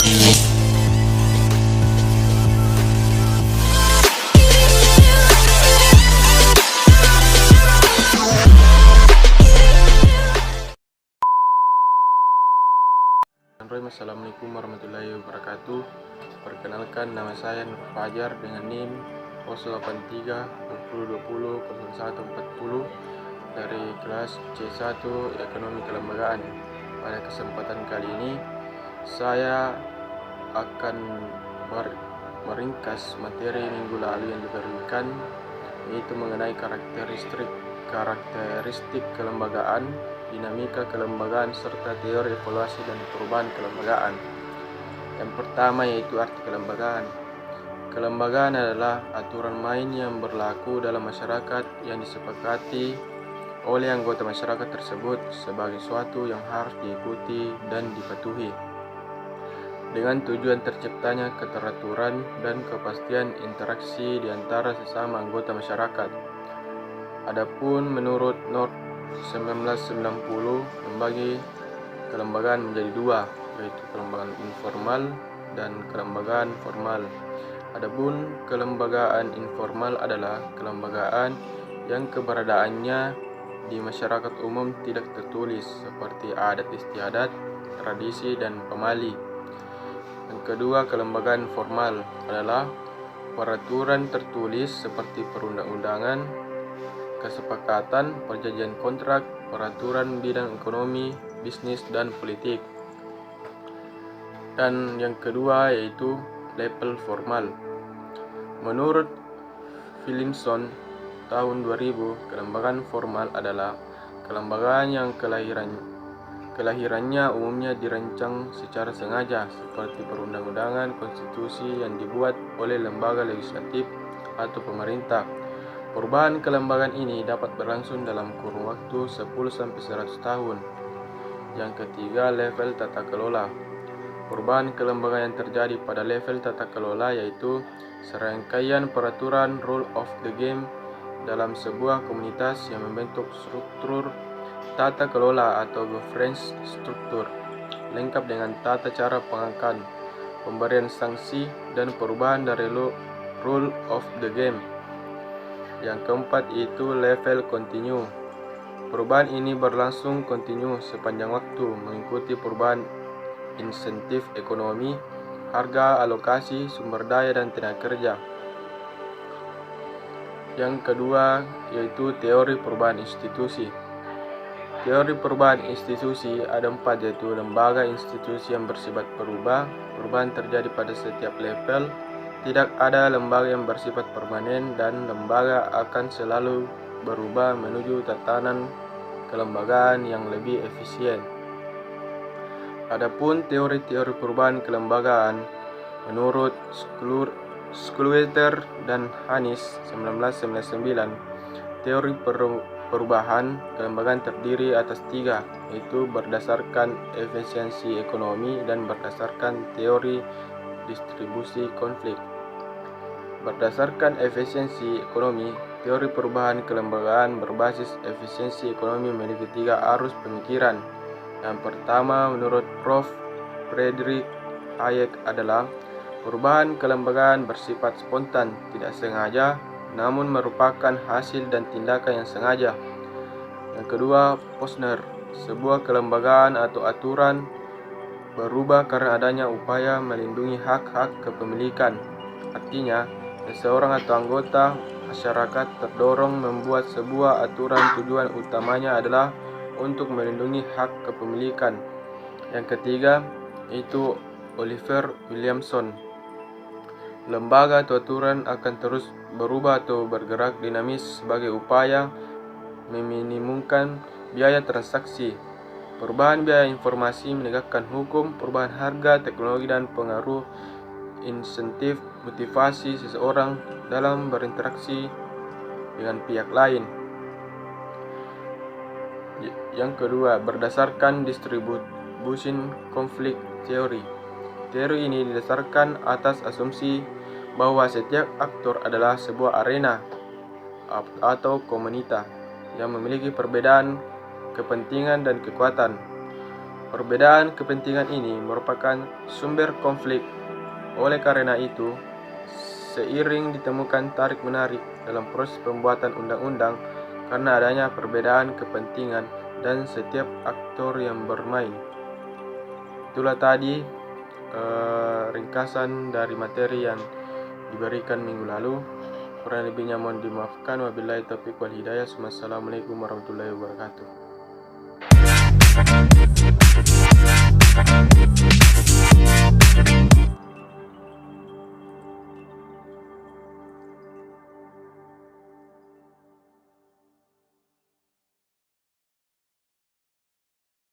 Assalamualaikum warahmatullahi wabarakatuh. Perkenalkan, nama saya Nur Fajar dengan NIM 083 2020 0140 dari kelas C1 Ekonomi Kelembagaan. Pada kesempatan kali ini saya akan meringkas materi minggu lalu yang diberikan, yaitu mengenai karakteristik kelembagaan, dinamika kelembagaan, serta teori evaluasi dan perubahan kelembagaan. Yang pertama yaitu arti kelembagaan. Kelembagaan adalah aturan main yang berlaku dalam masyarakat yang disepakati oleh anggota masyarakat tersebut sebagai suatu yang harus diikuti dan dipatuhi, dengan tujuan terciptanya keteraturan dan kepastian interaksi di antara sesama anggota masyarakat. Adapun menurut North 1990 membagi kelembagaan menjadi dua, yaitu kelembagaan informal dan kelembagaan formal. Adapun kelembagaan informal adalah kelembagaan yang keberadaannya di masyarakat umum tidak tertulis, seperti adat istiadat, tradisi, dan pemali. Yang kedua, kelembagaan formal adalah peraturan tertulis seperti perundang-undangan, kesepakatan, perjanjian kontrak, peraturan bidang ekonomi, bisnis, dan politik. Dan yang kedua yaitu level formal. Menurut Williamson tahun 2000, kelembagaan formal adalah kelembagaan yang kelahirannya umumnya dirancang secara sengaja, seperti perundang-undangan, konstitusi yang dibuat oleh lembaga legislatif atau pemerintah. Perubahan kelembagaan ini dapat berlangsung dalam kurun waktu 10-100 tahun. Yang ketiga, level tata kelola. Perubahan kelembagaan yang terjadi pada level tata kelola yaitu serangkaian peraturan rule of the game dalam sebuah komunitas yang membentuk struktur tata kelola atau governance struktur, lengkap dengan tata cara pengangkatan, pemberian sanksi, dan perubahan dari rule of the game. Yang keempat itu level kontinu. Perubahan ini berlangsung kontinu sepanjang waktu, mengikuti perubahan insentif ekonomi, harga, alokasi, sumber daya, dan tenaga kerja. Yang kedua yaitu teori perubahan institusi. Teori perubahan institusi ada 4, yaitu lembaga institusi yang bersifat berubah. Perubahan terjadi pada setiap level. Tidak ada lembaga yang bersifat permanen, dan lembaga akan selalu berubah menuju tatanan kelembagaan yang lebih efisien. Adapun teori-teori perubahan kelembagaan menurut Shkluter dan Hanis 1999, teori perubahan kelembagaan terdiri atas 3, yaitu berdasarkan efisiensi ekonomi dan berdasarkan teori distribusi konflik. Berdasarkan efisiensi ekonomi, teori perubahan kelembagaan berbasis efisiensi ekonomi memiliki 3 arus pemikiran. Yang pertama, menurut Prof. Friedrich Hayek adalah perubahan kelembagaan bersifat spontan, tidak sengaja, namun merupakan hasil dan tindakan yang sengaja. Yang kedua, Posner, sebuah kelembagaan atau aturan berubah karena adanya upaya melindungi hak-hak kepemilikan. Artinya, seseorang atau anggota masyarakat terdorong membuat sebuah aturan, tujuan utamanya adalah untuk melindungi hak kepemilikan. Yang ketiga, itu Oliver Williamson. Lembaga atau aturan akan terus berubah atau bergerak dinamis sebagai upaya meminimumkan biaya transaksi, perubahan biaya informasi, menegakkan hukum, perubahan harga, teknologi, dan pengaruh insentif motivasi seseorang dalam berinteraksi dengan pihak lain. Yang kedua, berdasarkan distribution conflict theory. Teori ini didasarkan atas asumsi bahwa setiap aktor adalah sebuah arena atau komunitas yang memiliki perbedaan kepentingan dan kekuatan. Perbedaan kepentingan ini merupakan sumber konflik. Oleh karena itu, seiring ditemukan tarik-menarik dalam proses pembuatan undang-undang karena adanya perbedaan kepentingan dan setiap aktor yang bermain. Itulah tadi ringkasan dari materi yang diberikan minggu lalu. Kurang lebihnya mohon dimaafkan. Wabillahi taufiq wal hidayah. Wassalamualaikum warahmatullahi wabarakatuh.